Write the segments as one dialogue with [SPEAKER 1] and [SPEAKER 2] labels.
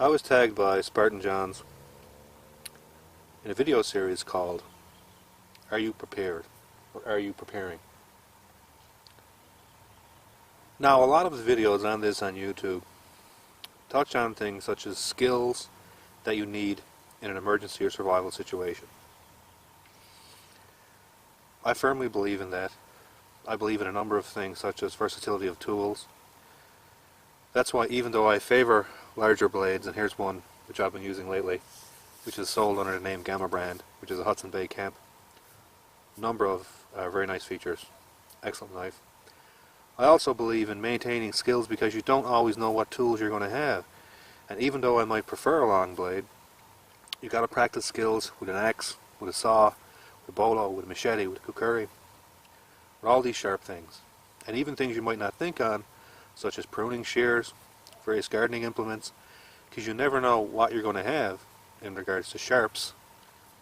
[SPEAKER 1] I was tagged by SpartanJohns in a video series called Are You Prepared? Or Are You Preparing? Now, a lot of the videos on this on YouTube touch on things such as skills that you need in an emergency or survival situation. I firmly believe in that. I believe in a number of things such as versatility of tools. That's why even though I favor larger blades, and here's one which I've been using lately, which is sold under the name Gamma brand, which is a Hudson Bay Camp. Number of very nice features. Excellent knife. I also believe in maintaining skills because you don't always know what tools you're going to have. And even though I might prefer a long blade, you got to practice skills with an axe, with a saw, with a bolo, with a machete, with a kukuri, with all these sharp things. And even things you might not think on, such as pruning shears, various gardening implements, because you never know what you're going to have in regards to sharps,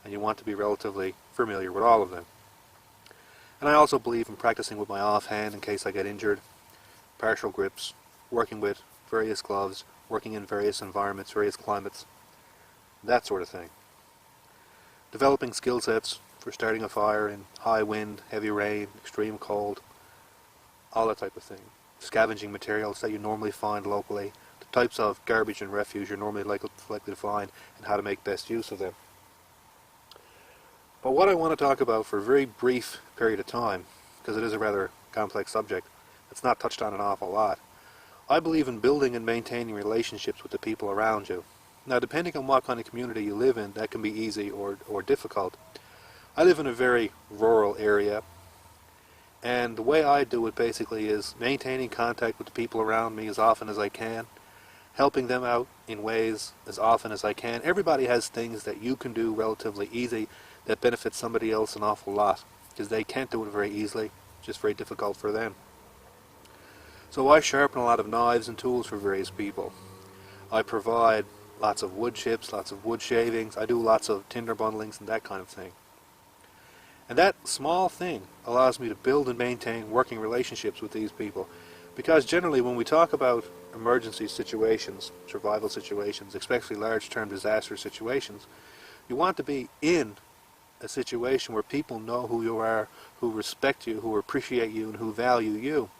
[SPEAKER 1] and you want to be relatively familiar with all of them. And I also believe in practicing with my offhand in case I get injured, partial grips, working with various gloves, working in various environments, various climates, that sort of thing. Developing skill sets for starting a fire in high wind, heavy rain, extreme cold, all that type of thing. Scavenging materials that you normally find locally, the types of garbage and refuse you're normally likely to find, and how to make best use of them. But what I want to talk about for a very brief period of time, because it is a rather complex subject, it's not touched on an awful lot, I believe in building and maintaining relationships with the people around you. Now, depending on what kind of community you live in, that can be easy or difficult. I live in a very rural area, and the way I do it basically is maintaining contact with the people around me as often as I can, helping them out in ways as often as I can. Everybody has things that you can do relatively easy that benefit somebody else an awful lot, because they can't do it very easily, it's just very difficult for them. So I sharpen a lot of knives and tools for various people. I provide lots of wood chips, lots of wood shavings, I do lots of tinder bundlings and that kind of thing. And that small thing allows me to build and maintain working relationships with these people. Because generally when we talk about emergency situations, survival situations, especially large-term disaster situations, you want to be in a situation where people know who you are, who respect you, who appreciate you, and who value you.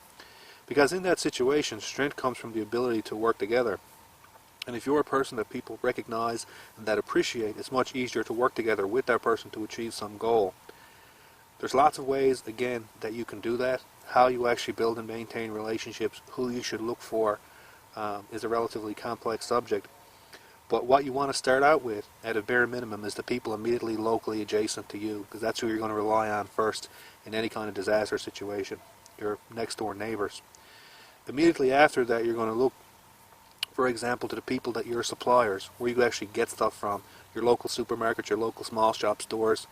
[SPEAKER 1] Because in that situation, strength comes from the ability to work together. And if you're a person that people recognize and that appreciate, it's much easier to work together with that person to achieve some goal. There's lots of ways, again, that you can do that. How you actually build and maintain relationships, who you should look for, is a relatively complex subject. But what you want to start out with, at a bare minimum, is the people immediately locally adjacent to you, because that's who you're going to rely on first in any kind of disaster situation, your next door neighbors. Immediately after that, you're going to look, for example, to the people that you're suppliers, where you actually get stuff from, your local supermarket, your local small shop stores.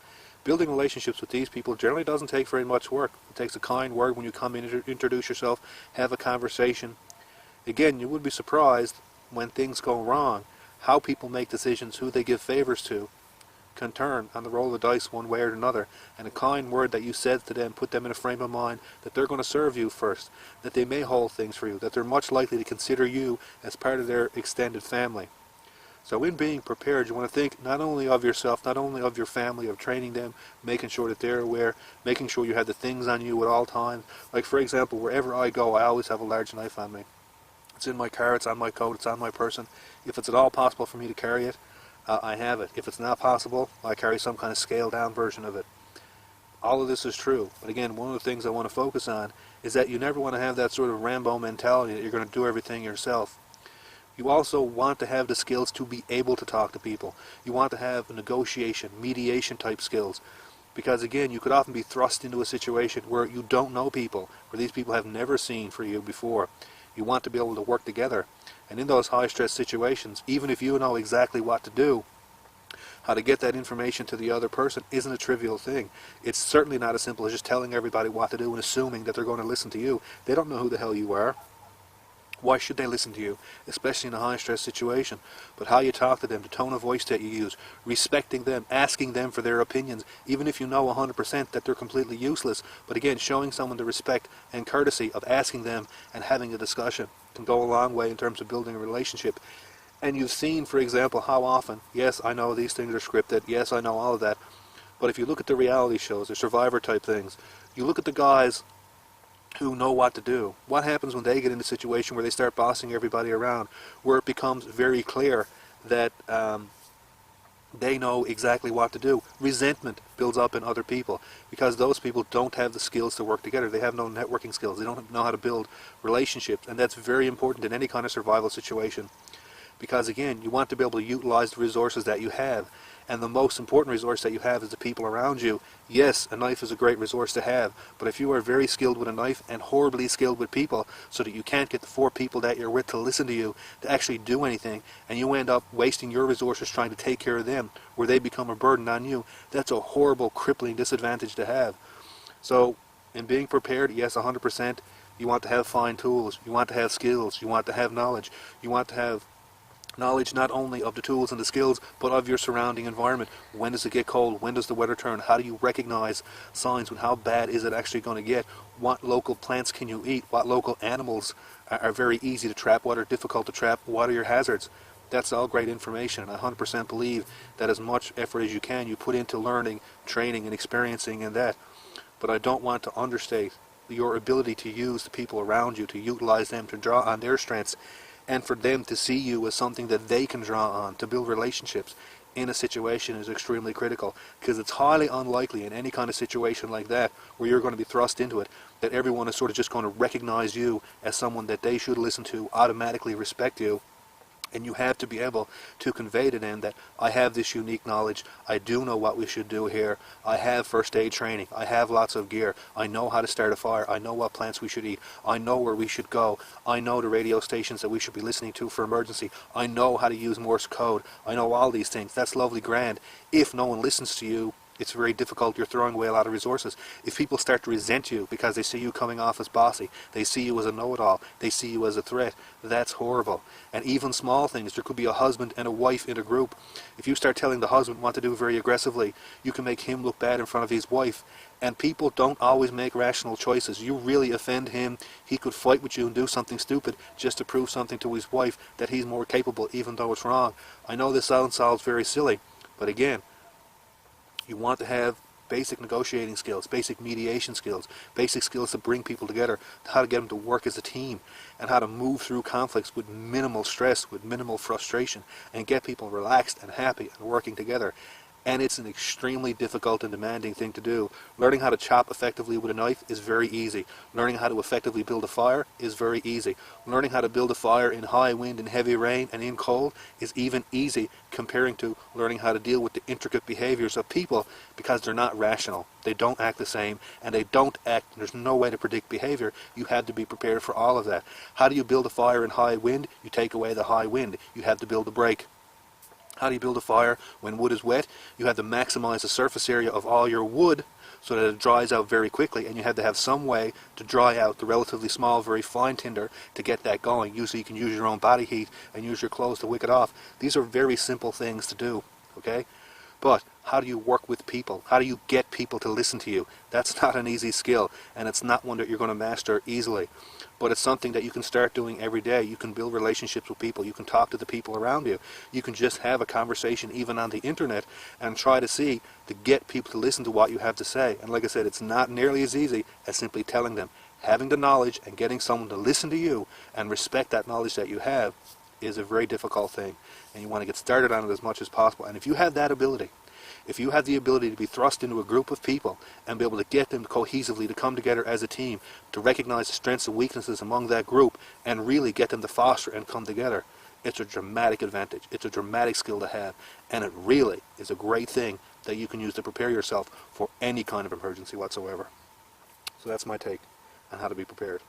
[SPEAKER 1] Building relationships with these people generally doesn't take very much work. It takes a kind word when you come in, introduce yourself, have a conversation. Again, you would be surprised when things go wrong, how people make decisions, who they give favors to, can turn on the roll of the dice one way or another. And a kind word that you said to them put them in a frame of mind that they're going to serve you first, that they may hold things for you, that they're much likely to consider you as part of their extended family. So in being prepared, you want to think not only of yourself, not only of your family, of training them, making sure that they're aware, making sure you have the things on you at all times. Like, for example, wherever I go, I always have a large knife on me. It's in my car, it's on my coat, it's on my person. If it's at all possible for me to carry it, I have it. If it's not possible, I carry some kind of scaled-down version of it. All of this is true. But again, one of the things I want to focus on is that you never want to have that sort of Rambo mentality that you're going to do everything yourself. You also want to have the skills to be able to talk to people. You want to have negotiation, mediation type skills. Because again, you could often be thrust into a situation where you don't know people, where these people have never seen for you before. You want to be able to work together. And in those high-stress situations, even if you know exactly what to do, how to get that information to the other person isn't a trivial thing. It's certainly not as simple as just telling everybody what to do and assuming that they're going to listen to you. They don't know who the hell you are. Why should they listen to you, especially in a high-stress situation? But how you talk to them, the tone of voice that you use, respecting them, asking them for their opinions, even if you know 100% that they're completely useless. But again, showing someone the respect and courtesy of asking them and having a discussion can go a long way in terms of building a relationship. And you've seen, for example, how often, yes, I know these things are scripted, yes, I know all of that, but if you look at the reality shows, the survivor type things, you look at the guys who know what to do. What happens when they get in a situation where they start bossing everybody around, where it becomes very clear that they know exactly what to do? Resentment builds up in other people because those people don't have the skills to work together. They have no networking skills. They don't know how to build relationships, and that's very important in any kind of survival situation. Because again, you want to be able to utilize the resources that you have. And the most important resource that you have is the people around you. Yes, a knife is a great resource to have, but if you are very skilled with a knife and horribly skilled with people, so that you can't get the 4 people that you're with to listen to you, to actually do anything, and you end up wasting your resources trying to take care of them, where they become a burden on you, that's a horrible, crippling disadvantage to have. So, in being prepared, yes, 100%, you want to have fine tools, you want to have skills, you want to have knowledge, you want to have knowledge not only of the tools and the skills, but of your surrounding environment. When does it get cold? When does the weather turn? How do you recognize signs? How bad is it actually going to get? What local plants can you eat? What local animals are very easy to trap? What are difficult to trap? What are your hazards? That's all great information, and I 100% believe that as much effort as you can, you put into learning, training, and experiencing in that. But I don't want to understate your ability to use the people around you, to utilize them, to draw on their strengths, and for them to see you as something that they can draw on to build relationships in a situation is extremely critical, because it's highly unlikely in any kind of situation like that where you're going to be thrust into it that everyone is sort of just going to recognize you as someone that they should listen to, automatically respect you. And you have to be able to convey to them that I have this unique knowledge, I do know what we should do here, I have first aid training, I have lots of gear, I know how to start a fire, I know what plants we should eat, I know where we should go, I know the radio stations that we should be listening to for emergency, I know how to use Morse code, I know all these things. That's lovely grand. If no one listens to you, it's very difficult. You're throwing away a lot of resources. If people start to resent you because they see you coming off as bossy, they see you as a know-it-all, they see you as a threat, that's horrible. And even small things, there could be a husband and a wife in a group. If you start telling the husband what to do very aggressively, you can make him look bad in front of his wife. And people don't always make rational choices. You really offend him, he could fight with you and do something stupid just to prove something to his wife that he's more capable, even though it's wrong. I know this sounds very silly, but again, you want to have basic negotiating skills, basic mediation skills, basic skills to bring people together, how to get them to work as a team, and how to move through conflicts with minimal stress, with minimal frustration, and get people relaxed and happy and working together. And it's an extremely difficult and demanding thing to do. Learning how to chop effectively with a knife is very easy. Learning how to effectively build a fire is very easy. Learning how to build a fire in high wind and heavy rain and in cold is even easy, comparing to learning how to deal with the intricate behaviors of people, because they're not rational. They don't act the same, and they don't act, there's no way to predict behavior. You have to be prepared for all of that. How do you build a fire in high wind? You take away the high wind. You have to build a break. How do you build a fire when wood is wet? You have to maximize the surface area of all your wood so that it dries out very quickly, and you have to have some way to dry out the relatively small, very fine tinder to get that going. Usually you can use your own body heat and use your clothes to wick it off. These are very simple things to do, okay? But how do you work with people? How do you get people to listen to you? That's not an easy skill, and it's not one that you're going to master easily. But it's something that you can start doing every day. You can build relationships with people. You can talk to the people around you. You can just have a conversation even on the internet and try to get people to listen to what you have to say. And like I said, it's not nearly as easy as simply telling them. Having the knowledge and getting someone to listen to you and respect that knowledge that you have is a very difficult thing. And you want to get started on it as much as possible. And if you have that ability, if you have the ability to be thrust into a group of people and be able to get them cohesively to come together as a team, to recognize the strengths and weaknesses among that group and really get them to foster and come together, it's a dramatic advantage. It's a dramatic skill to have, and it really is a great thing that you can use to prepare yourself for any kind of emergency whatsoever. So that's my take on how to be prepared.